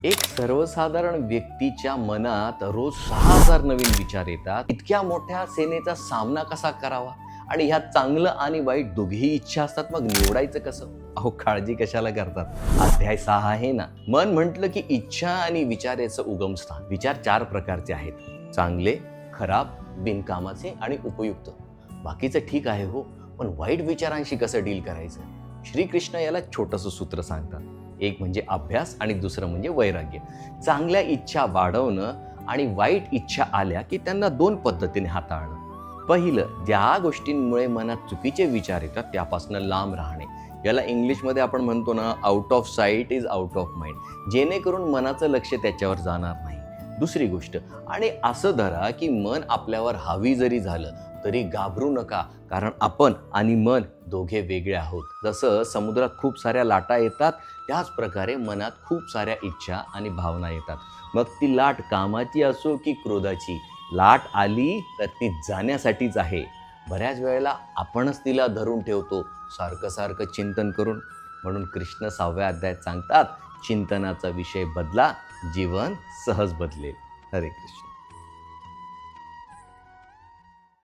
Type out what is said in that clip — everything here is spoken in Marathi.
एक सर्वसाधारण व्यक्तीच्या मनात रोज 6,000 नवीन विचार येतात. इतक्या मोठ्या सेनेचा सामना कसा करावा आणि ह्यात चांगलं आणि वाईट दोघेही इच्छा असतात, मग निवडायचं कसं? अहो, काळजी कशाला करतात? अध्याय 6 आहे ना. मन म्हटलं की इच्छा आणि विचार याचं उगमस्थान. विचार 4 प्रकारचे आहेत: चांगले, खराब, बिनकामाचे आणि उपयुक्त. बाकीचं ठीक आहे हो, पण वाईट विचारांशी कसं डील करायचं? श्रीकृष्ण याला छोटंसं सूत्र सांगतात. एक म्हणजे अभ्यास आणि दुसरं म्हणजे वैराग्य. चांगल्या इच्छा वाढवणं आणि वाईट इच्छा आल्या की त्यांना 2 पद्धतीने हाताळणं. पहिलं, ज्या गोष्टींमुळे मनात चुकीचे विचार येतात त्यापासून लांब राहणे. याला इंग्लिशमध्ये आपण म्हणतो ना, out of site is out of mind. जेणेकरून मनाचं लक्ष त्याच्यावर जाणार नाही. दुसरी गोष्ट, आणि असं धरा की मन आपल्यावर हावी जरी झालं तरी घाबरू नका, कारण आपण आणि मन दोघे वेगळे आहोत. जसं समुद्रात खूप साऱ्या लाटा येतात, त्याच प्रकारे मनात खूप साऱ्या इच्छा आणि भावना येतात. मग ती लाट कामाची असो की क्रोधाची, लाट आली तर ती जाण्यासाठीच आहे. बऱ्याच वेळेला आपणच तिला धरून ठेवतो, सारखं सारखं चिंतन करून. म्हणून कृष्ण 6व्या अध्यायात सांगतात, चिंतनाचा विषय बदला, जीवन सहज बदलेल. हरे कृष्ण.